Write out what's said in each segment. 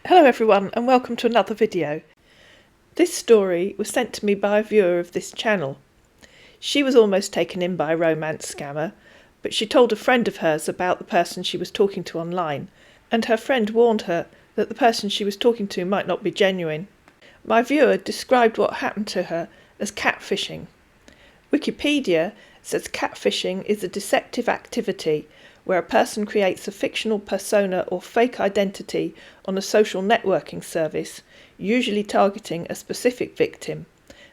Hello everyone and welcome to another video. This story was sent to me by a viewer of this channel. She was almost taken in by a romance scammer, but she told a friend of hers about the person she was talking to online, and her friend warned her that the person she was talking to might not be genuine. My viewer described what happened to her as catfishing. Wikipedia says catfishing is a deceptive activity where a person creates a fictional persona or fake identity on a social networking service, usually targeting a specific victim.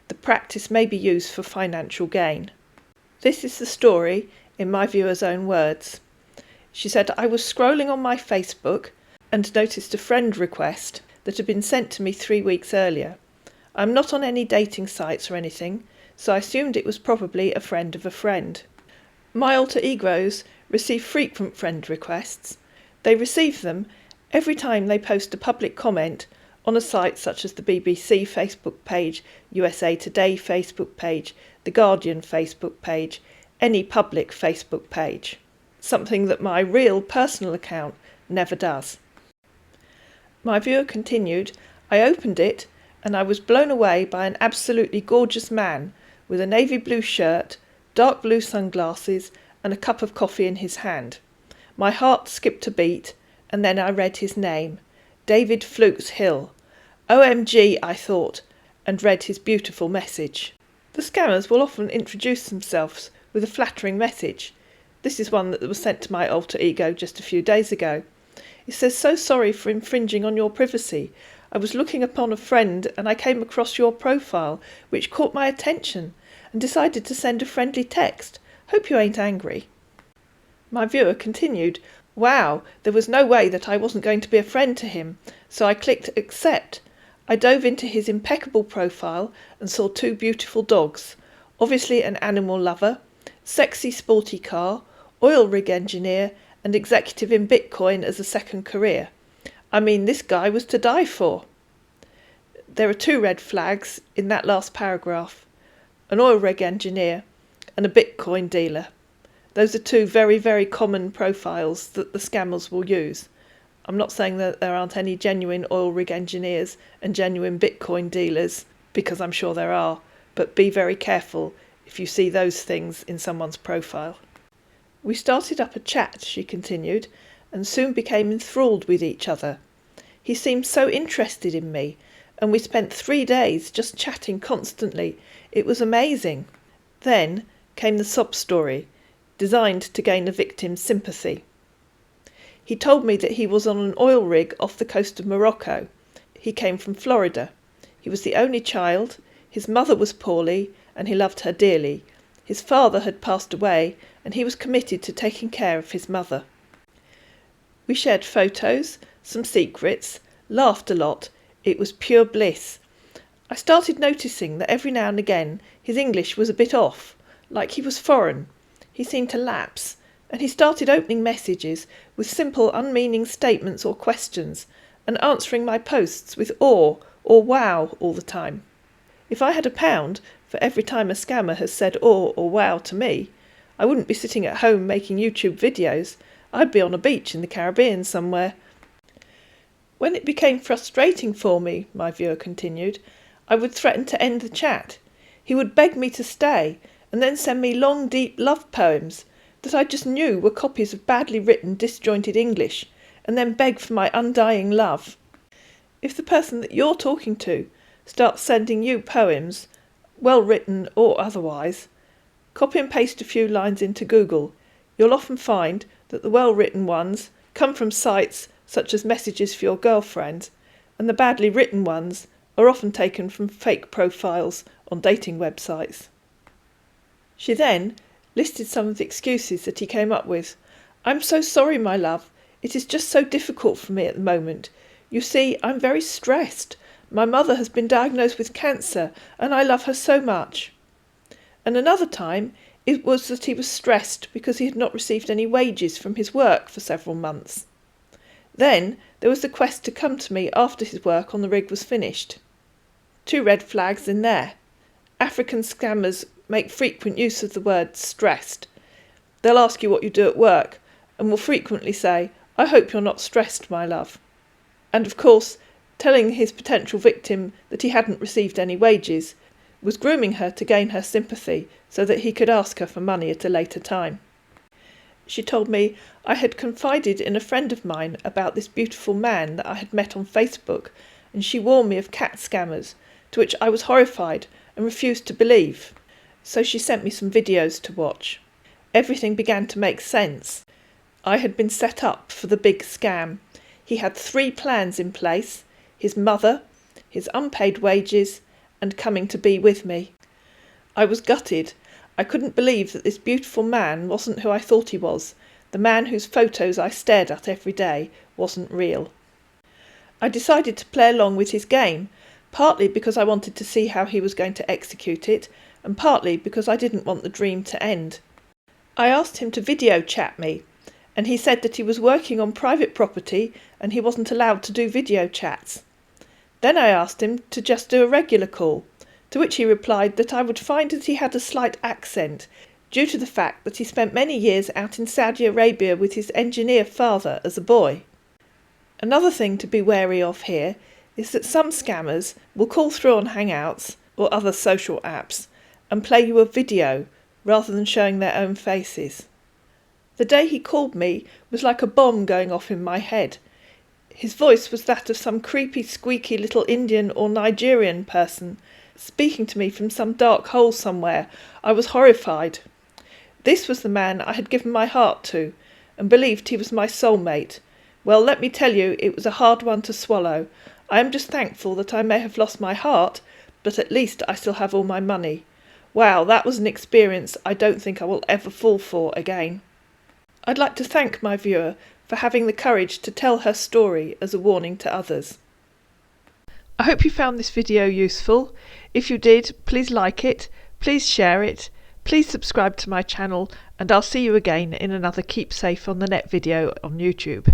The practice may be used for financial gain. This is the story in my viewer's own words. She said, "I was scrolling on my Facebook and noticed a friend request that had been sent to me 3 weeks earlier. I'm not on any dating sites or anything, so I assumed it was probably a friend of a friend. My alter egos receive frequent friend requests. They receive them every time they post a public comment on a site such as the BBC Facebook page, USA Today Facebook page, The Guardian Facebook page, any public Facebook page. Something that my real personal account never does." My viewer continued, "I opened it and I was blown away by an absolutely gorgeous man with a navy blue shirt, dark blue sunglasses and a cup of coffee in his hand. My heart skipped a beat and then I read his name, David Flukes Hill. OMG, I thought, and read his beautiful message." The scammers will often introduce themselves with a flattering message. This is one that was sent to my alter ego just a few days ago. It says, "So sorry for infringing on your privacy. I was looking upon a friend and I came across your profile, which caught my attention, and decided to send a friendly text. Hope you ain't angry." My viewer continued, "Wow, there was no way that I wasn't going to be a friend to him, so I clicked accept. I dove into his impeccable profile and saw 2 beautiful dogs, obviously an animal lover, sexy sporty car, oil rig engineer and executive in Bitcoin as a second career. I mean, this guy was to die for." There are 2 red flags in that last paragraph: an oil rig engineer and a Bitcoin dealer. Those are 2 very, very common profiles that the scammers will use. I'm not saying that there aren't any genuine oil rig engineers and genuine Bitcoin dealers, because I'm sure there are, but be very careful if you see those things in someone's profile. "We started up a chat," she continued, "and soon became enthralled with each other. He seemed so interested in me, and we spent 3 days just chatting constantly. It was amazing." Then came the sob story, designed to gain the victim's sympathy. "He told me that he was on an oil rig off the coast of Morocco. He came from Florida. He was the only child. His mother was poorly, and he loved her dearly. His father had passed away, and he was committed to taking care of his mother. We shared photos, some secrets, laughed a lot. It was pure bliss. I started noticing that every now and again his English was a bit off, like he was foreign. He seemed to lapse, and he started opening messages with simple unmeaning statements or questions, and answering my posts with awe or wow all the time. If I had £1 for every time a scammer has said awe or wow to me, I wouldn't be sitting at home making YouTube videos. I'd be on a beach in the Caribbean somewhere." "When it became frustrating for me," my viewer continued, "I would threaten to end the chat. He would beg me to stay and then send me long, deep love poems that I just knew were copies of badly written, disjointed English, and then beg for my undying love. If the person that you're talking to starts sending you poems, well written or otherwise, copy and paste a few lines into Google. You'll often find that the well-written ones come from sites such as Messages for Your Girlfriend, and the badly written ones are often taken from fake profiles on dating websites." She then listed some of the excuses that he came up with. "I'm so sorry, my love. It is just so difficult for me at the moment. You see, I'm very stressed. My mother has been diagnosed with cancer and I love her so much." And another time it was that he was stressed because he had not received any wages from his work for several months. Then there was the quest to come to me after his work on the rig was finished. 2 red flags in there. African scammers make frequent use of the word stressed. They'll ask you what you do at work and will frequently say, "I hope you're not stressed, my love." And of course, telling his potential victim that he hadn't received any wages was grooming her to gain her sympathy so that he could ask her for money at a later time. She told me I had confided in a friend of mine about this beautiful man that I had met on Facebook, and she warned me of cat scammers, to which I was horrified and refused to believe. So she sent me some videos to watch. Everything began to make sense. I had been set up for the big scam. He had 3 plans in place: his mother, his unpaid wages, and coming to be with me. I was gutted. I couldn't believe that this beautiful man wasn't who I thought he was. The man whose photos I stared at every day wasn't real. I decided to play along with his game, partly because I wanted to see how he was going to execute it, and partly because I didn't want the dream to end. I asked him to video chat me, and he said that he was working on private property and he wasn't allowed to do video chats. Then I asked him to just do a regular call, to which he replied that I would find that he had a slight accent, due to the fact that he spent many years out in Saudi Arabia with his engineer father as a boy. Another thing to be wary of here is that some scammers will call through on Hangouts or other social apps and play you a video rather than showing their own faces. The day he called me was like a bomb going off in my head. His voice was that of some creepy, squeaky little Indian or Nigerian person speaking to me from some dark hole somewhere. I was horrified. This was the man I had given my heart to and believed he was my soulmate. Well, let me tell you, it was a hard one to swallow. I am just thankful that I may have lost my heart, but at least I still have all my money. Wow, that was an experience I don't think I will ever fall for again. I'd like to thank my viewer for having the courage to tell her story as a warning to others. I hope you found this video useful. If you did, please like it, please share it, please subscribe to my channel, and I'll see you again in another Keep Safe on the Net video on YouTube.